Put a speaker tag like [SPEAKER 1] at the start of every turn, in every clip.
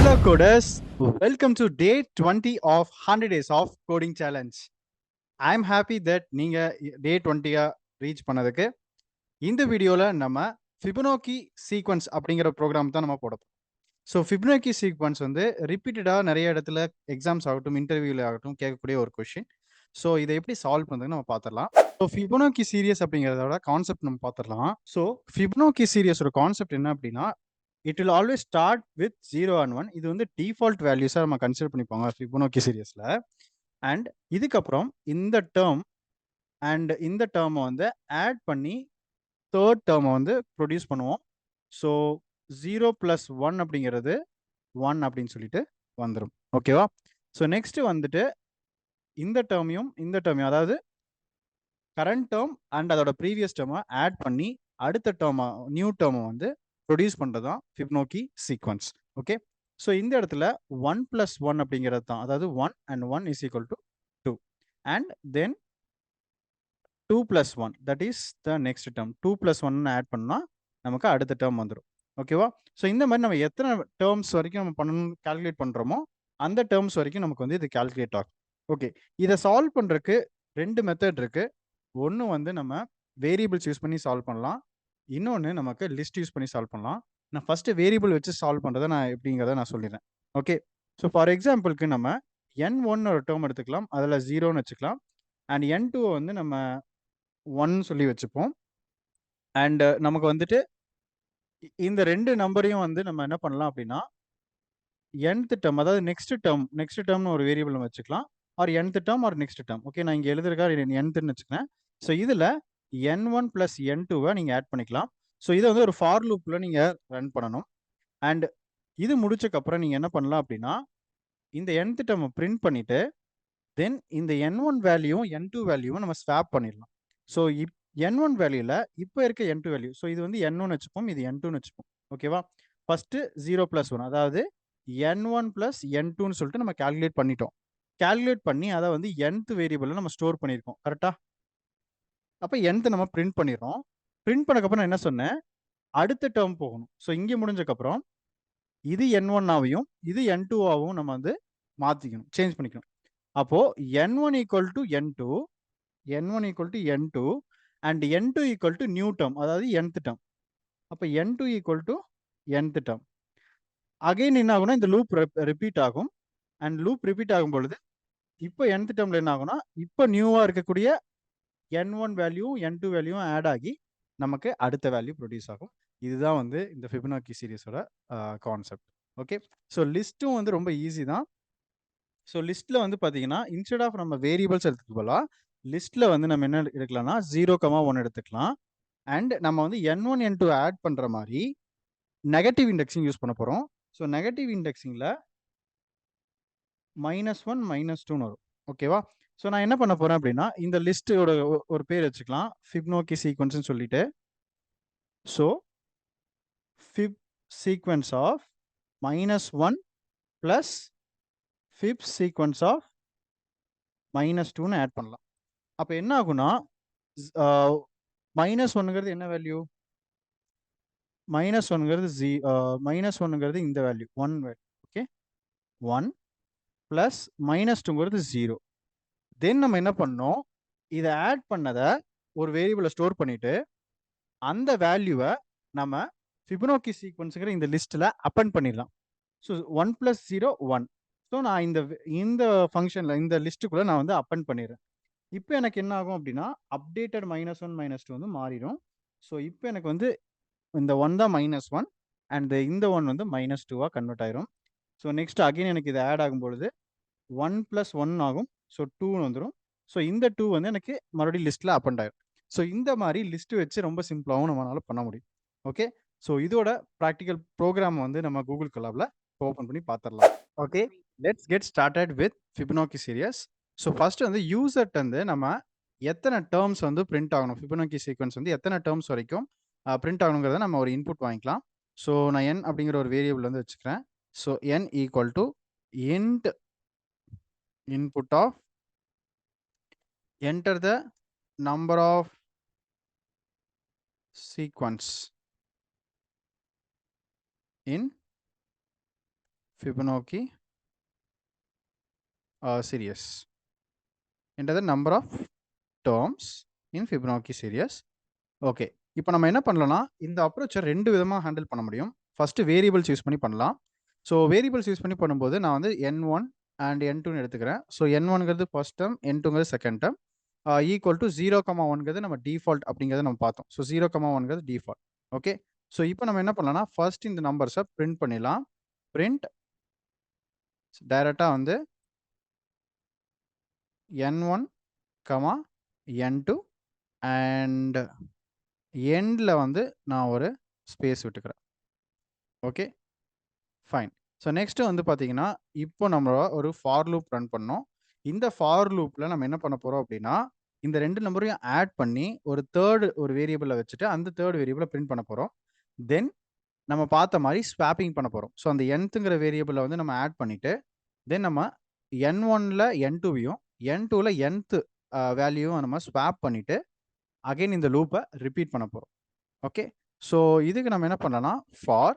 [SPEAKER 1] Hello coders, welcome to day 20 of 100 days of coding challenge. I'm happy that நீங்க day 20 reach பண்ணதுக்கு. இந்த வீடியோல நம்ம Fibonacci sequence அப்படிங்கிற ப்ரோக்ராம் தான் நம்ம போட போறோம். ஸோ Fibonacci sequence வந்து ரிப்பீட்டடா நிறைய இடத்துல எக்ஸாம்ஸ் ஆகட்டும் இன்டர்வியூல ஆகட்டும் கேட்கக்கூடிய ஒரு கொஷின். ஸோ இதை எப்படி சால்வ் பண்ணுறதுன்னு நம்ம பார்த்துடலாம். ஸோ Fibonacci சீரியஸ் அப்படிங்கிறதோட கான்செப்ட் நம்ம பார்த்துடலாம். ஸோ Fibonacci சீரியஸோட கான்செப்ட் என்ன அப்படின்னா, it will always start with 0 and 1. இது வந்து டிஃபால்ட் வேல்யூஸா நம்ம கன்சிடர் பண்ணிப்பாங்க Fibonacci சீரியஸ்ல. அண்ட் இதுக்கப்புறம் இந்த டேர்ம் அண்ட் இந்த டேர்மை வந்து ஆட் பண்ணி தேர்ட் டேர்மை வந்து ப்ரொடியூஸ் பண்ணுவோம். ஸோ 0 + 1 அப்படிங்கிறது 1 அப்படின்னு சொல்லிட்டு வந்துடும். ஓகேவா? ஸோ நெக்ஸ்ட் வந்துட்டு இந்த டேர்மையும் அதாவது கரண்ட் டேர்ம் அண்ட் அதோட ப்ரீவியஸ் டேர்மை ஆட் பண்ணி அடுத்த டேர்மை நியூ டேர்மை வந்து ப்ரொடியூஸ் பண்ணுறது தான் Fibonacci சீக்வன்ஸ். ஓகே, ஸோ இந்த இடத்துல 1 + 1 அப்படிங்கிறது தான், அதாவது 1 and 1 is equal to 2 and then 2 + 1 that is the next term. 2 + 1 add பண்ணால் நமக்கு அடுத்த டேர்ம் வந்துடும். ஓகேவா? ஸோ இந்த மாதிரி நம்ம எத்தனை டேர்ம்ஸ் வரைக்கும் நம்ம பண்ணணும் கால்குலேட் பண்ணுறோமோ அந்த டேர்ம்ஸ் வரைக்கும் நமக்கு வந்து இது கால்குலேட் ஆகும். ஓகே, இதை சால்வ் பண்ணுறதுக்கு ரெண்டு மெத்தட் இருக்குது. ஒன்று வந்து நம்ம வேரியபிள்ஸ் யூஸ் பண்ணி சால்வ் பண்ணலாம், இன்னொன்று நமக்கு லிஸ்ட் யூஸ் பண்ணி சால்வ் பண்ணலாம். நான் ஃபஸ்ட்டு வேரியபிள் வச்சு சால்வ் பண்ணுறதை நான் எப்படிங்கிறத நான் சொல்லிடுறேன். ஓகே, ஸோ ஃபார் எக்ஸாம்பிளுக்கு நம்ம n1 ஒரு டேர்ம் எடுத்துக்கலாம், அதில் 0ன்னு வச்சுக்கலாம். அண்ட் n2 வந்து நம்ம 1 சொல்லி வச்சுப்போம். அண்ட் நமக்கு வந்துட்டு இந்த ரெண்டு நம்பரையும் வந்து நம்ம என்ன பண்ணலாம் அப்படின்னா nth டேர்ம், அதாவது நெக்ஸ்ட் டேர்ம்னு ஒரு வேரியபிள் நம்ம வச்சுக்கலாம். Or nth term or next term. Okay, நான் இங்கே எழுதுறக்கா nthன்னு வச்சுக்கிறேன். ஸோ இதில் n1 + n2வை நீங்கள் ஆட் பண்ணிக்கலாம். ஸோ இதை வந்து ஒரு ஃபார் லூப்பில் நீங்கள் ரன் பண்ணணும். அண்ட் இது முடிச்சக்கப்புறம் நீங்கள் என்ன பண்ணலாம் அப்படின்னா இந்த nth டேர்மை பிரிண்ட் பண்ணிவிட்டு தென் இந்த n1 வேல்யூவும் n2 வேல்யூவும் நம்ம ஸ்வாப் பண்ணிடலாம். ஸோ n1 வேல்யூவில் இப்போ இருக்க n2 வேல்யூ, ஸோ இது வந்து n1 வச்சுப்போம், இது n2ன்னு வச்சுப்போம். ஓகேவா? ஃபஸ்ட்டு 0 + 1, அதாவது n1 + n2ன்னு சொல்லிட்டு நம்ம கால்குலேட் பண்ணிட்டோம். கால்குலேட் பண்ணி அதை வந்து nth வேரியபிளில் நம்ம ஸ்டோர் பண்ணியிருக்கோம். கரெக்டாக? அப்போ nth நம்ம பிரிண்ட் பண்ணிடுறோம். பிரிண்ட் பண்ணக்கப்புறம் என்ன சொன்னேன், அடுத்த டேர்ம் போகணும். ஸோ இங்கே முடிஞ்சக்கப்புறம் இது n1 ஆவையும் இது n2 ஆகவும் நம்ம வந்து மாற்றிக்கணும், சேஞ்ச் பண்ணிக்கணும். அப்போது n1 = n2, n1 = n2 and n2 = new term, அதாவது nth டேர்ம். அப்போ n2 = nth டேர்ம். அகைன் என்ன ஆகும்னா இந்த லூப் ரிப்பீட் ஆகும். அண்ட் லூப் ரிப்பீட் ஆகும் பொழுது இப்போ nth டேர்மில் என்ன ஆகும்னா இப்போ நியூவாக இருக்கக்கூடிய n1 வேல்யூவும் n2 வேல்யூவும் ஆட் ஆகி நமக்கு அடுத்த வேல்யூ ப்ரொடியூஸ் ஆகும். இதுதான் வந்து இந்த Fibonacci சீரிஸோட கான்செப்ட். ஓகே, ஸோ லிஸ்ட்டும் வந்து ரொம்ப ஈஸி தான். ஸோ லிஸ்ட்டில் வந்து பார்த்தீங்கன்னா இன்ஸ்டெட் ஆஃப் நம்ம வேரியபிள்ஸ் எடுத்துக்க போகலாம், லிஸ்ட்டில் வந்து நம்ம என்ன எடுக்கலாம்னா 0, 1 எடுத்துக்கலாம். அண்ட் நம்ம வந்து n1 n2 ஆட் பண்ணுற மாதிரி நெகட்டிவ் இண்டெக்ஸிங் யூஸ் பண்ண போகிறோம். ஸோ நெகட்டிவ் இண்டெக்ஸிங்கில் -1 -2ன்னு வரும். ஓகேவா? ஸோ நான் என்ன பண்ண போகிறேன் அப்படின்னா இந்த லிஸ்ட்டோட ஒரு பேர் வச்சுக்கலாம், Fibonacci சீக்வன்ஸ்னு சொல்லிட்டு. So Fib sequence of -1 + Fib sequence of -2ன்னு ஆட் பண்ணலாம். அப்போ என்ன ஆகும்னா -1ங்கிறது என்ன வேல்யூ, -1ங்கிறது இந்த வேல்யூ 1 வேல்யூ. ஓகே, 1 + -2ங்கிறது 0. தென் நம்ம என்ன பண்ணோம், இதை ஆட் பண்ணதை ஒரு வேரியபிளை ஸ்டோர் பண்ணிட்டு அந்த வேல்யூவை நம்ம Fibonacci சீக்வன்ஸுங்கிற இந்த லிஸ்ட்டில் அப்பெண்ட் பண்ணிடலாம். ஸோ 1 + 0 1. ஸோ நான் இந்த ஃபங்க்ஷனில் இந்த லிஸ்ட்டுக்குள்ளே நான் வந்து அப்பெண்ட் பண்ணிடுறேன். இப்போ எனக்கு என்ன ஆகும் அப்படின்னா அப்டேட்டட் -1 -2 வந்து மாறிடும். ஸோ இப்போ எனக்கு வந்து இந்த 1 தான் -1 அண்ட் இந்த 1 வந்து -2ஆக கன்வெர்ட் ஆயிரும். ஸோ நெக்ஸ்ட் அகைன் எனக்கு இது ஆட் ஆகும்பொழுது 1 + 1 ஆகும். ஸோ 2ன்னு வந்துடும். ஸோ இந்த 2 வந்து எனக்கு மறுபடியும் லிஸ்ட்டில் அப்பெண்ட் ஆயிரும். ஸோ இந்த மாதிரி லிஸ்ட்டு வச்சு ரொம்ப சிம்பிளாகவும் நம்மளால பண்ண முடியும். ஓகே, ஸோ இதோட ப்ராக்டிக்கல் ப்ரோக்ராம் வந்து நம்ம கூகுள் கொலாபில் ஓப்பன் பண்ணி பார்த்துடலாம். Okay, let's get started with Fibonacci series. So first வந்து யூசர்ட் வந்து நம்ம எத்தனை டேர்ம்ஸ் வந்து பிரிண்ட் ஆகணும், Fibonacci சீக்வன்ஸ் வந்து எத்தனை டேர்ம்ஸ் வரைக்கும் பிரிண்ட் ஆகணுங்கிறத நம்ம ஒரு இன்புட் வாங்கிக்கலாம். ஸோ நான் n அப்படிங்கிற ஒரு வேரியபிள் வந்து வச்சுக்கிறேன். So n = int input of enter the number of sequence in Fibonacci series enter the number of terms in Fibonacci series. Okay. இப்போ நம்ம என்ன பண்ணலாம்னா, இந்த அப்ரோச்சை 2 விதமா ஹேண்டில் பண்ண முடியும். ஃபர்ஸ்ட் வேரியபிள்ஸ் யூஸ் பண்ணி பண்ணலாம். ஸோ வேரியபிள்ஸ் யூஸ் பண்ணி பண்ணும்போது நான் வந்து N1 அண்ட் N2ன்னு எடுத்துக்கிறேன். ஸோ N1ங்கிறது ஃபர்ஸ்ட் டேர்ம், N2ங்கிறது செகண்ட் டேர்ம். ஈக்குவல் டு 0,1ங்கிறது நம்ம டிஃபால்ட் அப்படிங்கிறத நம்ம பார்த்தோம். ஸோ 0,1ங்கிறது டிஃபால்ட். ஓகே. ஸோ இப்போ நம்ம என்ன பண்ணலாம்னா, ஃபர்ஸ்ட் இந்த நம்பர்ஸை பிரிண்ட் பண்ணிடலாம். பிரிண்ட் டைரக்டா வந்து N1, N2 அண்ட் எண்ட்ல வந்து நான் ஒரு ஸ்பேஸ் விட்டுக்கிறேன். Okay, fine. ஸோ நெக்ஸ்ட் வந்து பார்த்தீங்கன்னா, இப்போ நம்ம ஒரு ஃபார் லூப் ரன் பண்ணோம். இந்த ஃபார் லூப்ல நம்ம என்ன பண்ண போறோம் அப்படின்னா, இந்த 2 நம்பரையும் ஆட் பண்ணி ஒரு தேர்ட் ஒரு வேரியபிள வச்சுட்டு அந்த தேர்ட் வேரியபிள பிரிண்ட் பண்ண போறோம். தென் நம்ம பார்த்த மாதிரி ஸ்வாப்பிங் பண்ண போறோம். ஸோ அந்த nthங்கிற வேரியபிள வந்து நம்ம ஆட் பண்ணிட்டு, தென் நம்ம N1ல N2வையும் N2ல nth வேல்யூவும் நம்ம ஸ்வாப் பண்ணிட்டு அகைன் இந்த லூப்பை ரிப்பீட் பண்ண போறோம். ஓகே. ஸோ இதுக்கு நம்ம என்ன பண்ணலாம்னா, ஃபார்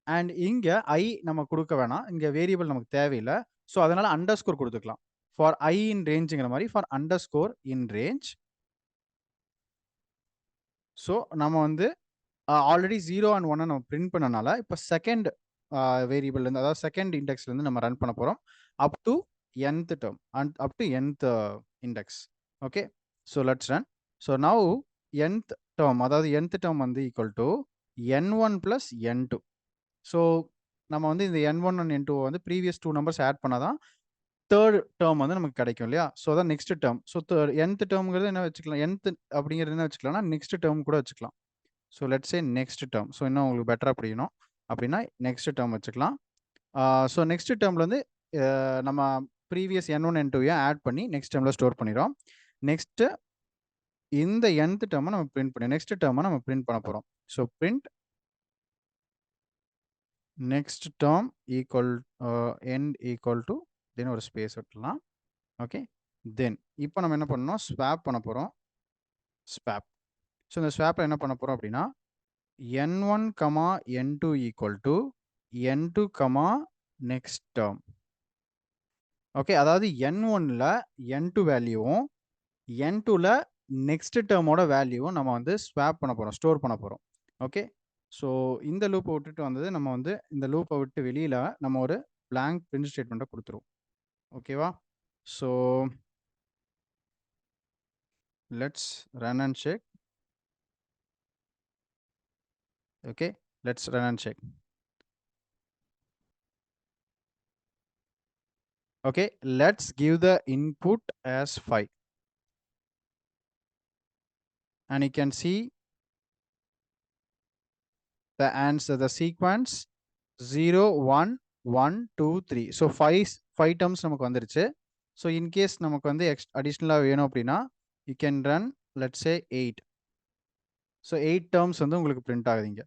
[SPEAKER 1] அண்ட் இங்க ஐ நம்ம கொடுக்க வேணாம். இங்க வேரியபிள் நமக்கு தேவையில்லை. ஸோ அதனால அண்டர்ஸ்கோர் கொடுத்துக்கலாம். ஃபார் ஐ இன் ரேஞ்சுங்கிற மாதிரி for underscore in range. So நம்ம வந்து ஆல்ரெடி 0 அண்ட் 1 நம்ம பிரிண்ட் பண்ணனால இப்போ செகண்ட் வேரியபிள்லேருந்து, அதாவது செகண்ட் இண்டெக்ஸ்லேருந்து நம்ம ரன் பண்ண போகிறோம் up to nth term and up to nth index. Okay. So let's run. So now nth term, அதாவது nth டேர்ம் வந்து equal to N1 + N2. So நம்ம வந்து இந்த N1 அண்ட் N2 வந்து ப்ரீவியஸ் 2 நம்பர்ஸ் ஆட் பண்ணால் தான் தேர்ட் டேர்ம் வந்து நமக்கு கிடைக்கும் இல்லையா? ஸோ அதான் நெக்ஸ்ட் டேர்ம். ஸோ nth டேர்ம்ங்கிறது என்ன வச்சுக்கலாம், nth அப்படிங்கிறது என்ன வச்சுக்கலாம்னா நெக்ஸ்ட் டேர்ம் கூட வச்சுக்கலாம். So let's say next term. So இன்னும் உங்களுக்கு பெட்டராக புரியணும் அப்படின்னா நெக்ஸ்ட் டேர்ம் வச்சுக்கலாம். ஸோ நெக்ஸ்ட் டேர்மில் வந்து நம்ம ப்ரீவியஸ் N1 N2வையும் ஆட் பண்ணி நெக்ஸ்ட் டேர்மில் ஸ்டோர் பண்ணிடுறோம். நெக்ஸ்ட்டு இந்த nth டேர்மை நம்ம பிரிண்ட் பண்ணி நெக்ஸ்ட் டேர்மை நம்ம பிரிண்ட் பண்ண போகிறோம். So print next term equal end equal to தென் ஒரு ஸ்பேஸ் விட்டுலாம். ஓகே. தென் இப்போ நம்ம என்ன பண்ணணும், ஸ்வாப் பண்ண போகிறோம். ஸ்வாப். ஸோ இந்த ஸ்வாப்பில் என்ன பண்ண போகிறோம் அப்படின்னா, N1, N2 equal to N2, next term. Okay. அதாவது N1ல N2 வேல்யூவும் N2ல நெக்ஸ்ட் டேர்மோட வேல்யூவும் நம்ம வந்து ஸ்வாப் பண்ண போகிறோம், ஸ்டோர் பண்ண போகிறோம். ஓகே. ஸோ இந்த லூப்பை விட்டுட்டு வந்தது நம்ம வந்து இந்த லூப்பை விட்டு வெளியில் நம்ம ஒரு blank print ஸ்டேட்மெண்ட்டை கொடுத்துருவோம். ஓகேவா? So let's run and check. Okay, let's run and check. Okay, let's give the input as 5. And you can see the answer, the sequence 0, 1, 1, 2, 3. So 5 terms நமக்கு வந்துருச்சு. So in case நமக்கு வந்து additional வேணும் அப்படின்னா, you can run, let's say 8. So 8 terms வந்து உங்களுக்கு print ஆகுதுங்க.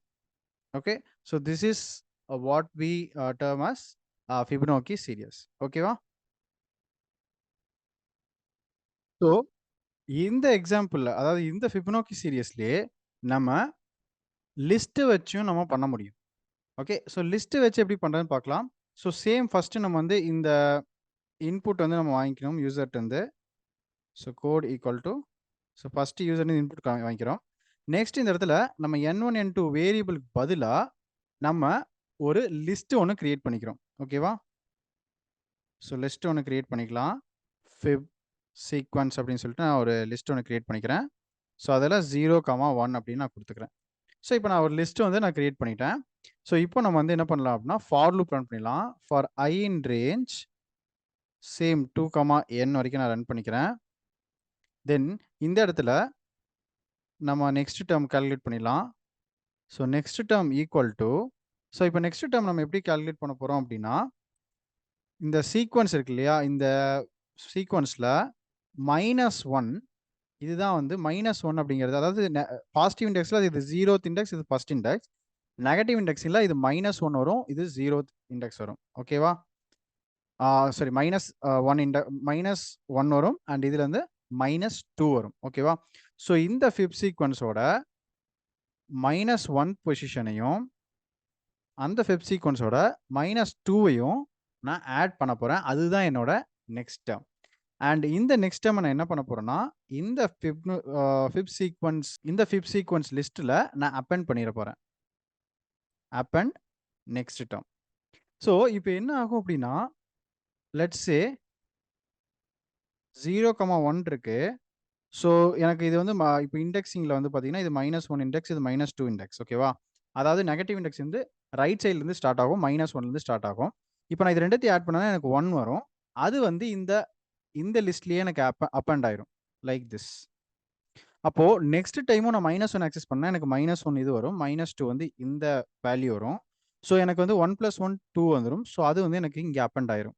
[SPEAKER 1] Okay, so this is what we term as Fibonacci series. Okay வா? So இந்த எக்ஸாம்பிள்ல, அதாவது இந்த Fibonacci சீரியஸ்லயே நம்ம லிஸ்ட் வச்சும் நம்ம பண்ண முடியும். ஓகே. ஸோ லிஸ்ட் வச்சு எப்படி பண்றதுன்னு பார்க்கலாம். ஸோ சேம் ஃபர்ஸ்ட் நம்ம வந்து இந்த இன்புட் வந்து நம்ம வாங்கிக்கணும் யூசர்ட்ட இருந்து. So code equal to, so first user input வாங்கிக்கிறோம். நெக்ஸ்ட் இந்த இடத்துல நம்ம N1, N2 வேரியபிளுக்கு பதிலாக நம்ம ஒரு லிஸ்ட் ஒன்று கிரியேட் பண்ணிக்கிறோம். ஓகேவா? ஸோ லிஸ்ட் ஒன்று கிரியேட் பண்ணிக்கலாம். ஃபிப் சீக்வன்ஸ் அப்படின்னு சொல்லிட்டு நான் ஒரு லிஸ்ட் ஒன்று கிரியேட் பண்ணிக்கிறேன். ஸோ அதில் 0, 1 அப்படின்னு நான் கொடுத்துக்கிறேன். ஸோ இப்போ நான் ஒரு லிஸ்ட் வந்து நான் கிரியேட் பண்ணிட்டேன். ஸோ இப்போ நம்ம வந்து என்ன பண்ணலாம் அப்படின்னா, ஃபார் லூப் ரன் பண்ணிடலாம். For I in range same 2, n வரைக்கும் நான் ரன் பண்ணிக்கிறேன். தென் இந்த இடத்துல நம்ம நெக்ஸ்ட் டேர்ம் கால்குலேட் பண்ணிடலாம். So next term equal to, so இப்போ நெக்ஸ்ட் டேர்ம் நம்ம எப்படி கால்குலேட் பண்ண போகிறோம் அப்படின்னா, இந்த சீக்வன்ஸ் இருக்கு இல்லையா, இந்த சீக்வன்ஸில் -1, இதுதான் வந்து -1 அப்படிங்கிறது, அதாவது பாசிட்டிவ் இண்டெக்ஸில் இது 0th இண்டெக்ஸ், இது ஃபர்ஸ்ட் இண்டெக்ஸ். நெகட்டிவ் இண்டெக்ஸில் இது -1 வரும், இது 0th இண்டெக்ஸ் வரும். ஓகேவா? சாரி, -1 வரும் அண்ட் இதுல இருந்து -2 வரும். ஓகேவா? ஸோ இந்த ஃபிப் சீக்வன்ஸோட -1 பொசிஷனையும் அந்த ஃபிப் சீக்வன்ஸோட -2வையும் நான் ஆட் பண்ண போறேன். அதுதான் என்னோட நெக்ஸ்ட் டேர்ம். அண்ட் இந்த நெக்ஸ்ட் டேர்ம நான் என்ன பண்ண போறேன்னா, இந்த ஃபிப் சீக்வன்ஸ் லிஸ்ட்ல நான் அப்பெண்ட் பண்ணிற போறேன். Append next term. ஸோ இப்போ என்ன ஆகும் அப்படின்னா, லெட்ஸ் சே 0,1 இருக்கு. ஸோ எனக்கு இது வந்து இப்போ இண்டெக்ஸிங்ல வந்து பார்த்தீங்கன்னா, இது -1 இண்டெக்ஸ், இது -2 இண்டெக்ஸ். ஓகேவா? அதாவது நெகட்டிவ் இண்டெக்ஸ் வந்து ரைட் சைட்லேருந்து ஸ்டார்ட் ஆகும். -1லேருந்து ஸ்டார்ட் ஆகும். இப்போ நான் இது 2த்தையும் ஆட் பண்ணா எனக்கு 1 வரும். அது வந்து இந்த லிஸ்ட்லயே எனக்கு அப்பெண்ட் ஆயிரும். Like this. அப்போ நெக்ஸ்ட் டைமும் நான் -1 ஆக்சஸ் பண்ணா எனக்கு -1 இது வரும். -2 வந்து இந்த வேல்யூ வரும். ஸோ எனக்கு வந்து 1 + 1 2 வந்துரும். ஸோ அது வந்து எனக்கு இங்க அப்பெண்ட் ஆயிரும்.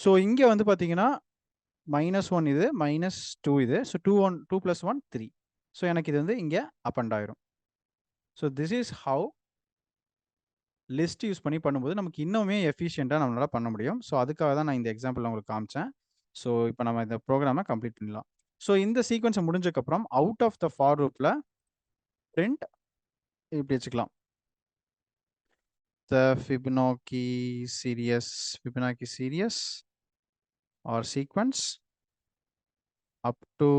[SPEAKER 1] ஸோ இங்க வந்து பார்த்தீங்கன்னா, -1 இது, -2 இது. ஸோ 2 + 1 3. ஸோ எனக்கு இது வந்து இங்க அப்பெண்ட் ஆயிரும். So this is how list use பண்ணி பண்ணும்போது நமக்கு இன்னுமே எஃபிஷியன்ட்டா நம்மளால பண்ண முடியும். ஸோ அதுக்காக தான் நான் இந்த எக்ஸாம்பிள் உங்களுக்கு காமிச்சேன். ஸோ இப்போ நம்ம இந்த ப்ரோகிராம கம்ப்ளீட் பண்ணலாம். ஸோ இந்த சீக்வென்ஸ் முடிஞ்சதுக்கப்புறம் அவுட் ஆஃப் த ஃபார் லூப்ல பிரிண்ட் இப்படி வச்சுக்கலாம். The Fibonacci series or sequence up to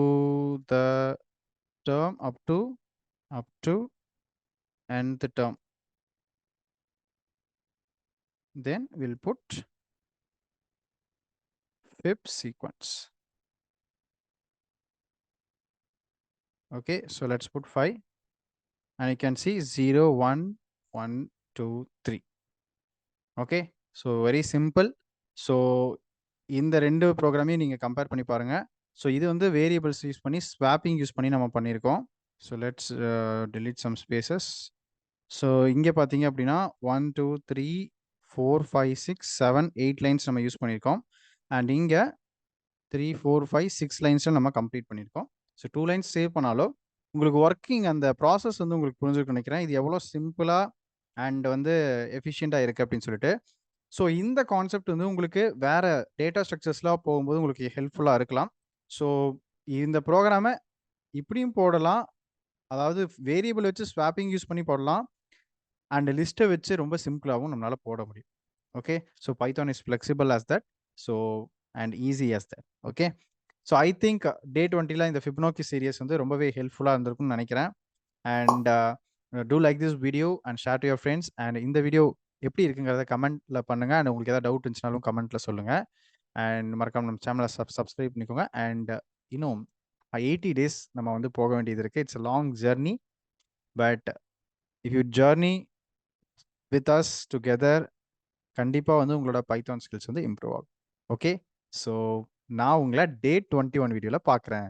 [SPEAKER 1] the term up to nth term. Then we'll put fib sequence. Okay, so let's put 5 and you can see 0 1 1 2 3. Okay, so very simple. So இந்த ரெண்டு ப்ரோக்ராமையும் நீங்க compare பண்ணி பாருங்க. So இது வந்து variables use பண்ணி swapping use பண்ணி நம்ம பண்ணியிருக்கோம். So let's delete some spaces. So இங்கே பார்த்தீங்க அப்படின்னா 1 2 3 4 5 6 7 8 லைன்ஸ் நம்ம யூஸ் பண்ணியிருக்கோம். அண்ட் இங்கே 3 4 5 6 லைன்ஸில் நம்ம கம்ப்ளீட் பண்ணியிருக்கோம். ஸோ 2 லைன்ஸ் சேவ் பண்ணாலும் உங்களுக்கு ஒர்க்கிங் அந்த ப்ராசஸ் வந்து உங்களுக்கு புரிஞ்சுக்க நினைக்கிறேன். இது எவ்வளோ சிம்பிளாக அண்ட் வந்து எஃபிஷியண்ட்டாக இருக்குது அப்படின்னு சொல்லிட்டு. ஸோ இந்த கான்செப்ட் வந்து உங்களுக்கு வேற டேட்டா ஸ்ட்ரக்சர்ஸ்லாம் போகும்போது உங்களுக்கு ஹெல்ப்ஃபுல்லாக இருக்கலாம். ஸோ இந்த ப்ரோக்ராமை இப்படியும் போடலாம். அதாவது வேரியபிள் வச்சு ஸ்வாப்பிங் யூஸ் பண்ணி போடலாம். அண்ட் லிஸ்ட்டை வச்சு ரொம்ப சிம்பிளாகவும் நம்மளால போட முடியும். Okay, so python is flexible as that. So and easy as that. Okay, so I think day 20ல இந்த ஃபிபனோக்கி சீரியஸ் வந்து ரொம்பவே ஹெல்ப்ஃபுல்லாக இருந்திருக்கும்னு நினைக்கிறேன். And do like this video and share to your friends. And இந்த வீடியோ எப்படி இருக்குங்கிறத கமெண்ட்ல பண்ணுங்க. அண்ட் உங்களுக்கு ஏதாவது டவுட் இருந்துச்சுனாலும் கமெண்ட்ல சொல்லுங்க. அண்ட் மறக்காம நம்ம சேனலை சப்ஸ்கிரைப் பண்ணிக்கோங்க. அண்ட் இன்னும் 80 days நம்ம வந்து போக வேண்டியது இருக்கு. It's a long journey, but if you journey with us together, கண்டிப்பா வந்து உங்களோட பைத்தான் ஸ்கில்ஸ் வந்து இம்ப்ரூவ் ஆகும். ஓகே, ஸோ நான் உங்களை டே 21 வீடியோல பார்க்குறேன்.